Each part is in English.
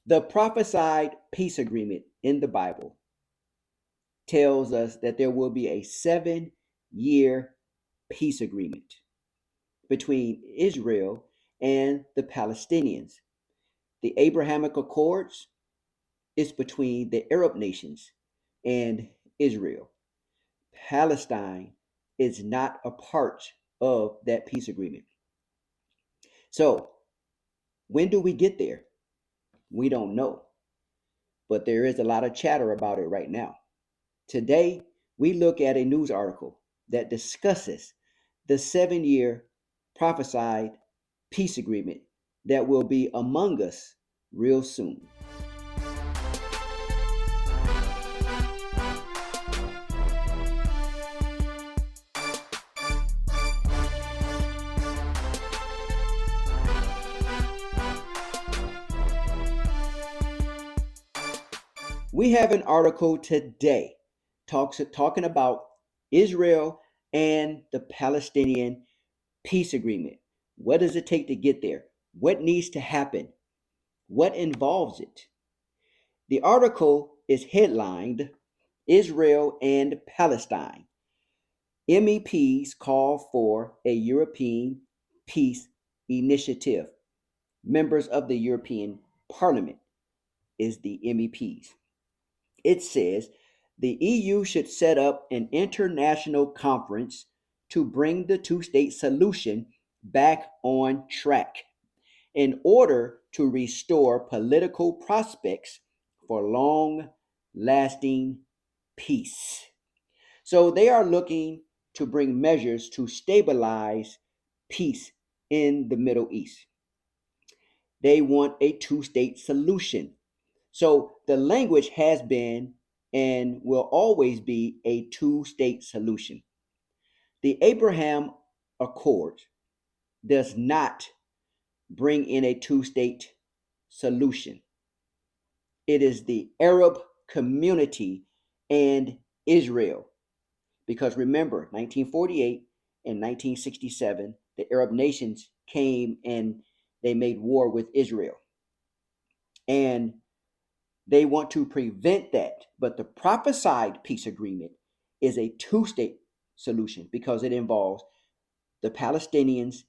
The prophesied peace agreement in the Bible tells us that there will be a 7-year peace agreement between Israel and the Palestinians. The Abrahamic Accords is between the Arab nations and Israel. Palestine is not a part of that peace agreement. So, when do we get there? We don't know. But there is a lot of chatter about it right now. Today, we look at a news article that discusses the 7-year prophesied peace agreement that will be among us real soon. We have an article today talking about Israel and the Palestinian peace agreement. What does it take to get there? What needs to happen? What involves it? The article is headlined Israel and Palestine. MEPs call for a European peace initiative. Members of the European Parliament is the MEPs. It says the EU should set up an international conference to bring the two-state solution back on track in order to restore political prospects for long-lasting peace. So they are looking to bring measures to stabilize peace in the Middle East. They want a two-state solution. So the language has been and will always be a two-state solution. The Abraham Accord does not bring in a two-state solution. It is the Arab community and Israel. Because remember, 1948 and 1967, the Arab nations came and they made war with Israel. And they want to prevent that. But the prophesied peace agreement is a two-state solution because it involves the Palestinians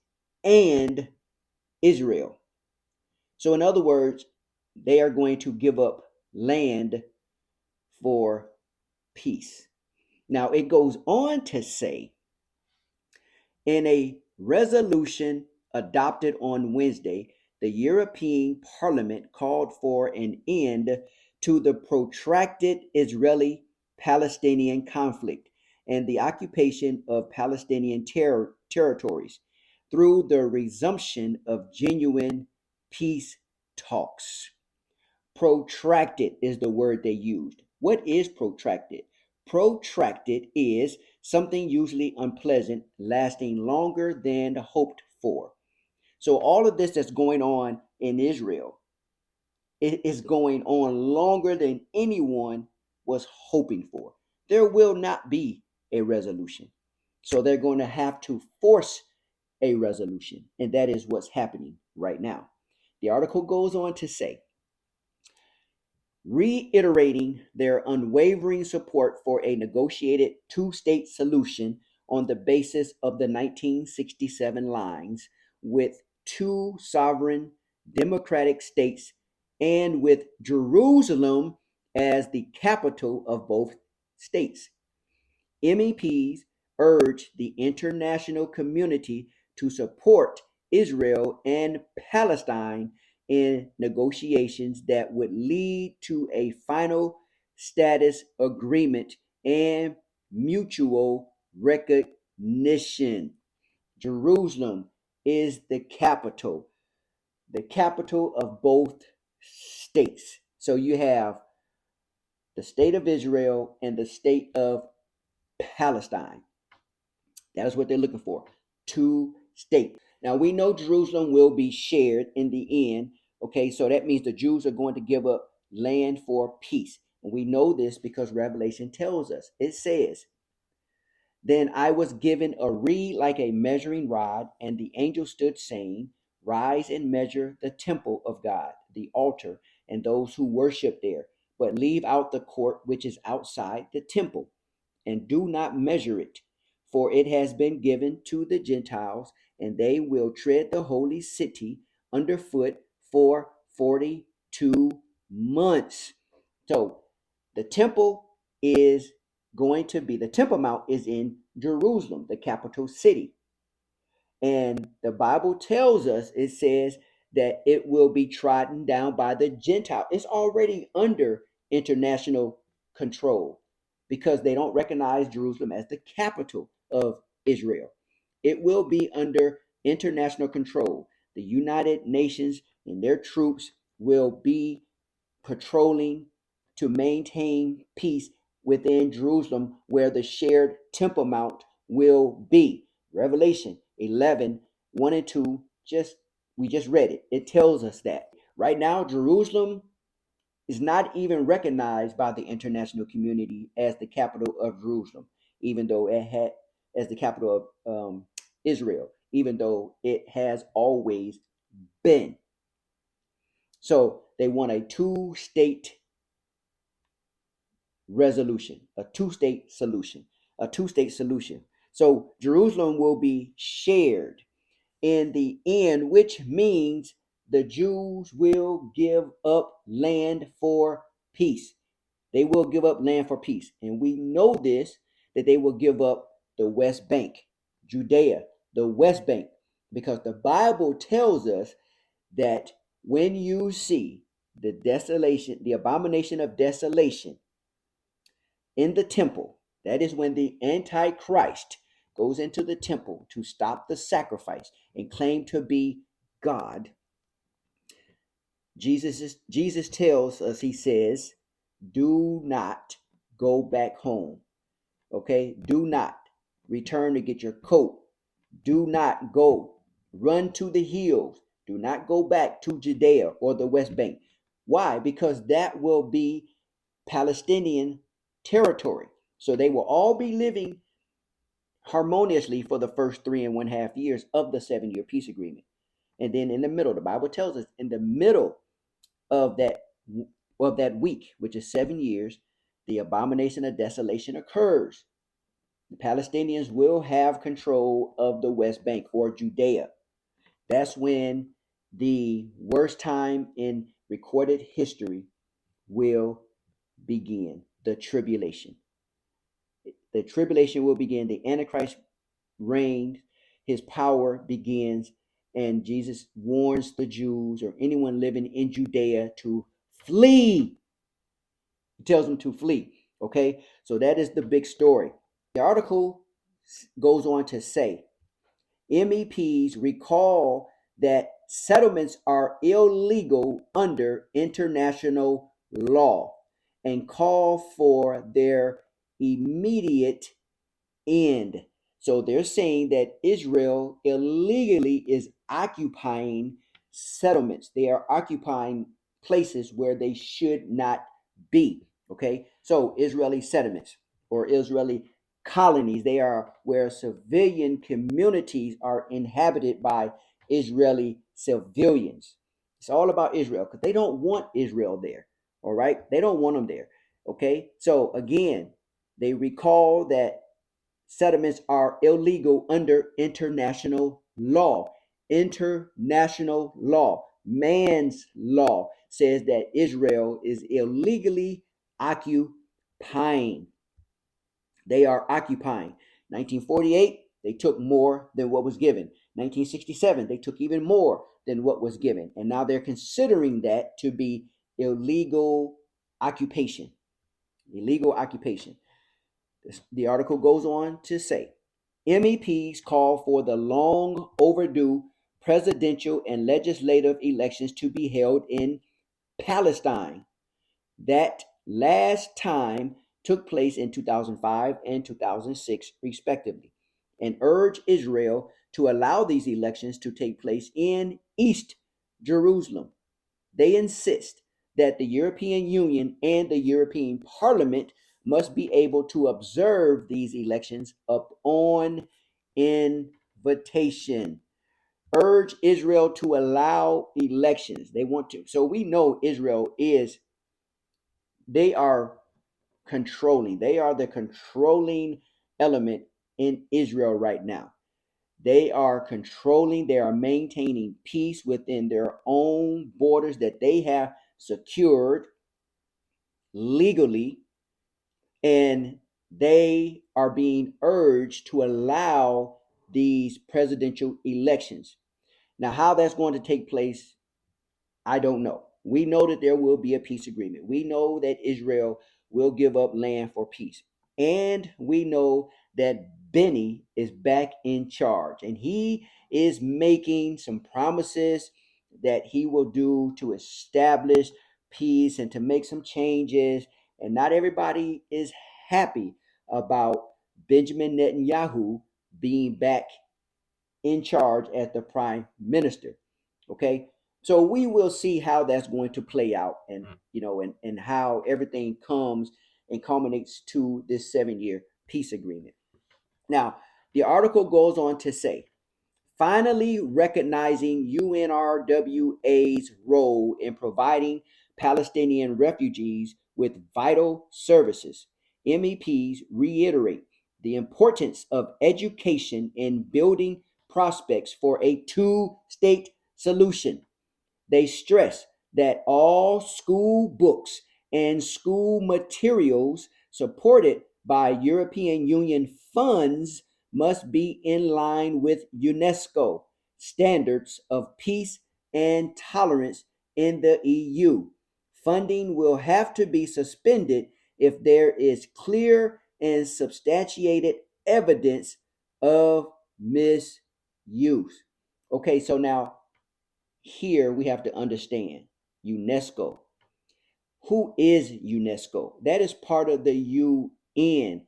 and Israel. So, in other words, they are going to give up land for peace. Now, it goes on to say in a resolution adopted on Wednesday, the European Parliament called for an end to the protracted Israeli Palestinian conflict and the occupation of Palestinian territories through the resumption of genuine peace talks. Protracted is the word they used. What is protracted? Protracted is something usually unpleasant, lasting longer than hoped for. So all of this that's going on in Israel, it is going on longer than anyone was hoping for. There will not be a resolution. So they're going to have to force a resolution. And that is what's happening right now. The article goes on to say, reiterating their unwavering support for a negotiated two-state solution on the basis of the 1967 lines with two sovereign democratic states and with Jerusalem as the capital of both states. MEPs urged the international community to support Israel and Palestine in negotiations that would lead to a final status agreement and mutual recognition. Jerusalem is the capital of both states. So you have the state of Israel and the state of Palestine. That is what they're looking for. Two states. Now we know Jerusalem will be shared in the end. Okay, so that means the Jews are going to give up land for peace. And we know this because Revelation tells us. It says, then I was given a reed like a measuring rod, and the angel stood saying, rise and measure the temple of God, the altar, and those who worship there, but leave out the court which is outside the temple, and do not measure it, for it has been given to the Gentiles, and they will tread the holy city underfoot for 42 months. So the temple is the Temple Mount is in Jerusalem, the capital city. And the Bible tells us, it says that it will be trodden down by the Gentile. It's already under international control because they don't recognize Jerusalem as the capital of Israel. It will be under international control. The United Nations and their troops will be patrolling to maintain peace within Jerusalem, where the shared Temple Mount will be. Revelation 11, 1 and 2, we just read it. It tells us that. Right now, Jerusalem is not even recognized by the international community as the capital of Jerusalem, even though it had as the capital of Israel, even though it has always been. So they want a two-state resolution, a two-state solution. So Jerusalem will be shared in the end, which means the Jews will give up land for peace. They will give up land for peace. And we know this, that they will give up the West Bank, Judea, the West Bank, because the Bible tells us that when you see the desolation, the abomination of desolation in the temple, that is when the Antichrist goes into the temple to stop the sacrifice and claim to be God. Jesus tells us, he says, do not go back home. Okay? Do not return to get your coat. Do not go. Run to the hills. Do not go back to Judea or the West Bank. Why? Because that will be Palestinian territory. So they will all be living harmoniously for the first 3.5 years of the 7-year peace agreement. And then in the middle, the Bible tells us in the middle of that week, which is 7 years, the abomination of desolation occurs. The Palestinians will have control of the West Bank or Judea. That's when the worst time in recorded history will begin, the tribulation. The tribulation will begin. The Antichrist reigns, his power begins, and Jesus warns the Jews or anyone living in Judea to flee. He tells them to flee. Okay, so that is the big story. The article goes on to say MEPs recall that settlements are illegal under international law and call for their immediate end. So they're saying that Israel illegally is occupying settlements. They are occupying places where they should not be. Okay, so Israeli settlements or Israeli colonies, they are where civilian communities are inhabited by Israeli civilians. It's all about Israel because they don't want Israel there. All right, they don't want them there. Okay, so again, they recall that settlements are illegal under international law. International law, man's law, says that Israel is illegally occupying. They are occupying. 1948, they took more than what was given. 1967, they took even more than what was given. And now they're considering that to be illegal occupation. Illegal occupation. The article goes on to say MEPs call for the long overdue presidential and legislative elections to be held in Palestine. That last time took place in 2005 and 2006, respectively, and urge Israel to allow these elections to take place in East Jerusalem. They insist that the European Union and the European Parliament must be able to observe these elections upon invitation. urge Israel to allow elections. They want to. So we know Israel is, they are controlling. They are the controlling element in Israel right now. They are controlling, they are maintaining peace within their own borders that they have secured legally, and they are being urged to allow these presidential elections. Now, how that's going to take place, I don't know. We know that there will be a peace agreement. We know that Israel will give up land for peace. And we know that Benny is back in charge, and he is making some promises that he will do to establish peace and to make some changes. And not everybody is happy about Benjamin Netanyahu being back in charge as the prime minister. Okay, so we will see how that's going to play out, and and how everything comes and culminates to this 7-year peace agreement. Now, the article goes on to say, finally recognizing UNRWA's role in providing Palestinian refugees with vital services, MEPs reiterate the importance of education in building prospects for a two-state solution. They stress that all school books and school materials supported by European Union funds must be in line with UNESCO standards of peace and tolerance in the EU. Funding will have to be suspended if there is clear and substantiated evidence of misuse. Okay, so now here we have to understand UNESCO. Who is UNESCO? That is part of the UN.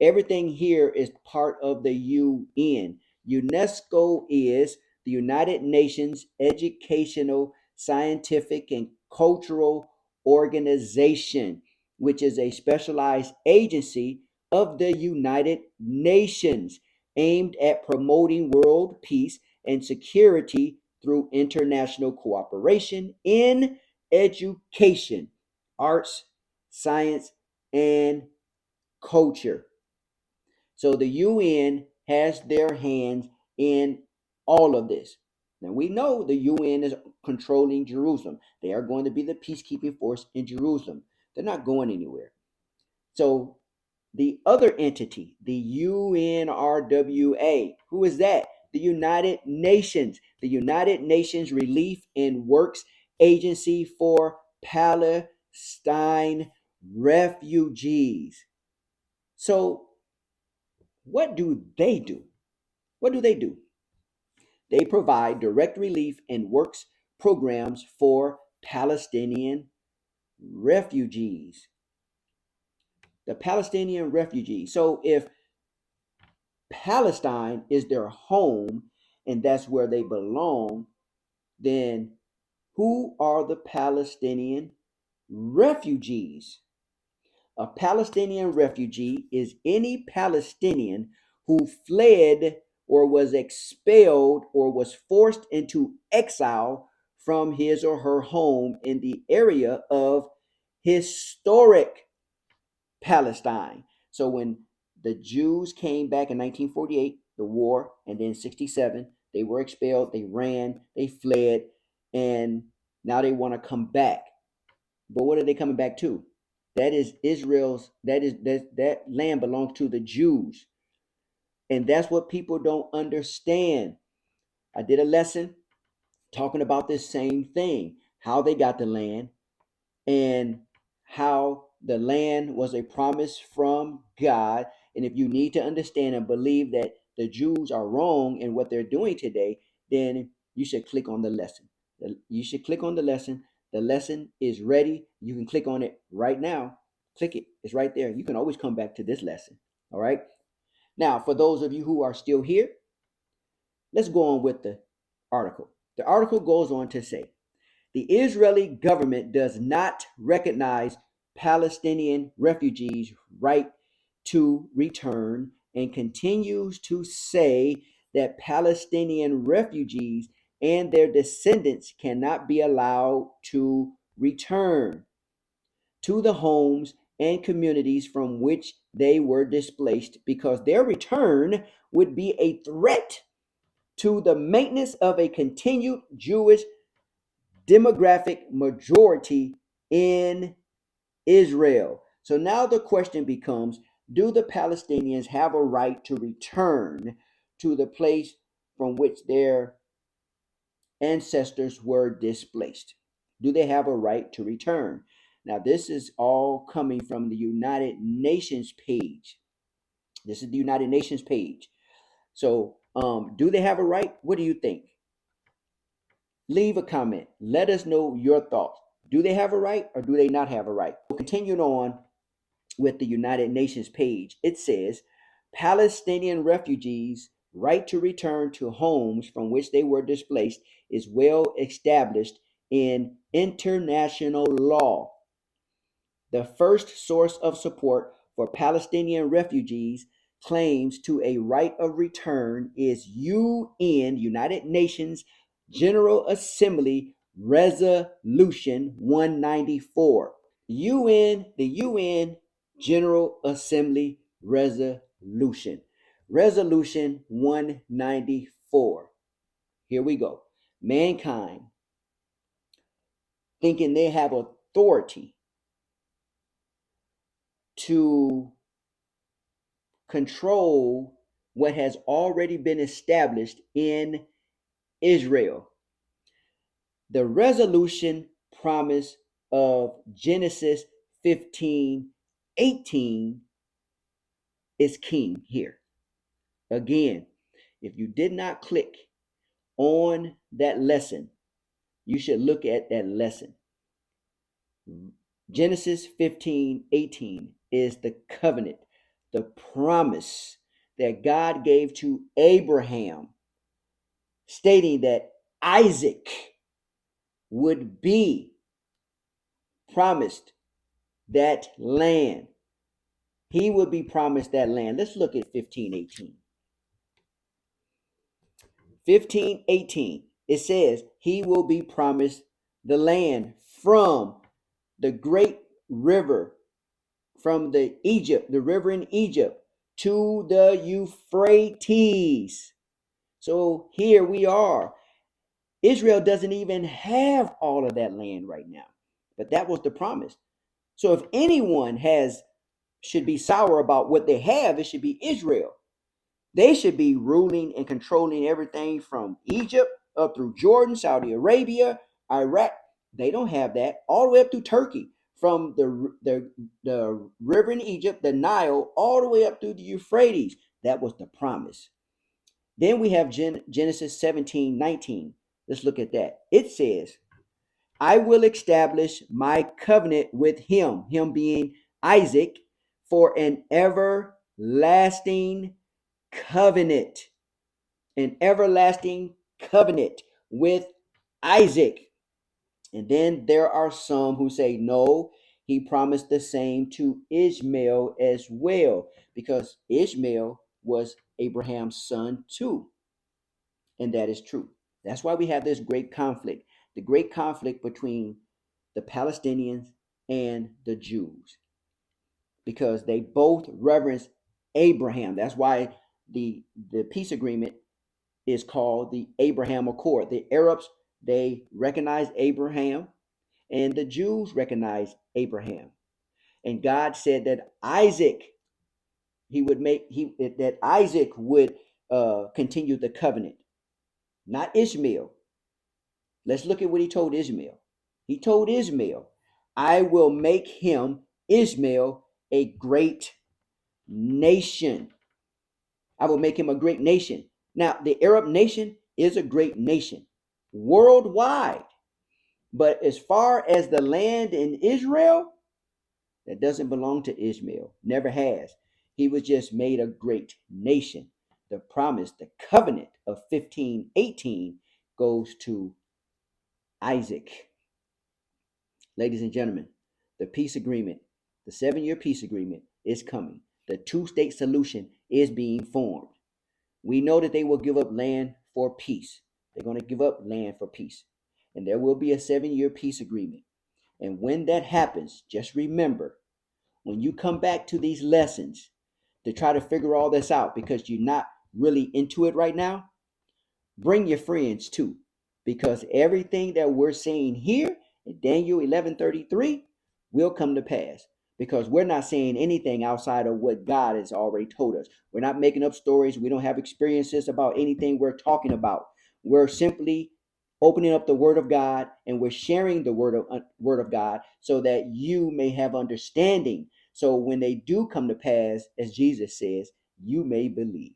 Everything here is part of the UN. UNESCO is the United Nations Educational, Scientific, and Cultural Organization, which is a specialized agency of the United Nations aimed at promoting world peace and security through international cooperation in education, arts, science, and culture. So the UN has their hands in all of this. Now we know the UN is controlling Jerusalem. They are going to be the peacekeeping force in Jerusalem. They're not going anywhere. So the other entity, the UNRWA, who is that? The United Nations, the United Nations Relief and Works Agency for Palestine Refugees. So what do they do? What do they do? They provide direct relief and works programs for Palestinian refugees. The Palestinian refugees. So if Palestine is their home and that's where they belong, then who are the Palestinian refugees? A Palestinian refugee is any Palestinian who fled or was expelled or was forced into exile from his or her home in the area of historic Palestine. So when the Jews came back in 1948, the war, and then 67, they were expelled, they ran, they fled, and now they want to come back. But what are they coming back to? That is Israel's, that land belongs to the Jews. And that's what people don't understand. I did a lesson talking about this same thing, how they got the land, and how the land was a promise from God. And if you need to understand and believe that the Jews are wrong in what they're doing today, then you should click on the lesson. You should click on the lesson. The lesson is ready. You can click on it right now. Click it. It's right there. You can always come back to this lesson. All right. Now, for those of you who are still here, let's go on with the article. The article goes on to say, the Israeli government does not recognize Palestinian refugees' right to return and continues to say that Palestinian refugees and their descendants cannot be allowed to return to the homes and communities from which they were displaced because their return would be a threat to the maintenance of a continued Jewish demographic majority in Israel. So now the question becomes, do the Palestinians have a right to return to the place from which their ancestors were displaced? Do they have a right to return? Now, this is all coming from the United Nations page. This is the United Nations page. So, do they have a right? What do you think? Leave a comment. Let us know your thoughts. Do they have a right or do they not have a right? Continuing on with the United Nations page, it says Palestinian refugees' right to return to homes from which they were displaced is well established in international law. The first source of support for Palestinian refugees claims to a right of return is UN, United Nations General Assembly Resolution 194. The UN General Assembly Resolution 194. Here we go. Mankind, thinking they have authority to control what has already been established in Israel. The resolution promise of Genesis 15:18 is king here. Again, if you did not click on that lesson, you should look at that lesson. Genesis 15:18 is the covenant, the promise that God gave to Abraham, stating that Isaac would be promised that land. He would be promised that land. Let's look at 15:18. 15:18, it says, he will be promised the land from the great river, from the river in Egypt, to the Euphrates. So here we are. Israel doesn't even have all of that land right now, but that was the promise. So if anyone should be sour about what they have, it should be Israel. They should be ruling and controlling everything from Egypt up through Jordan, Saudi Arabia, Iraq. They don't have that. All the way up through Turkey, from the river in Egypt, the Nile, all the way up through the Euphrates. That was the promise. Then we have Genesis 17:19. Let's look at that. It says, I will establish my covenant with him being Isaac, for an everlasting covenant, with Isaac. And then there are some who say, no, he promised the same to Ishmael as well, because Ishmael was Abraham's son too. And that is true. That's why we have this great conflict, the great conflict between the Palestinians and the Jews, because they both reverence Abraham. That's why the peace agreement is called the Abraham Accord. The Arabs, they recognize Abraham, and the Jews recognize Abraham. And God said that Isaac would continue the covenant, not Ishmael. Let's look at what he told Ishmael. He told Ishmael, I will make him, Ishmael, a great nation. I will make him a great nation. Now, the Arab nation is a great nation worldwide. But as far as the land in Israel, that doesn't belong to Ishmael. Never has. He was just made a great nation. The promise, the covenant of 15:18 goes to Isaac. Ladies and gentlemen, the peace agreement, the 7-year peace agreement is coming. The two-state solution is being formed. We know that they will give up land for peace. They're going to give up land for peace. And there will be a 7-year peace agreement. And when that happens, just remember, when you come back to these lessons to try to figure all this out because you're not really into it right now, bring your friends too. Because everything that we're seeing here in Daniel 11:33 will come to pass. Because we're not saying anything outside of what God has already told us. We're not making up stories. We don't have experiences about anything we're talking about. We're simply opening up the Word of God, and we're sharing the Word of God so that you may have understanding. So when they do come to pass, as Jesus says, you may believe.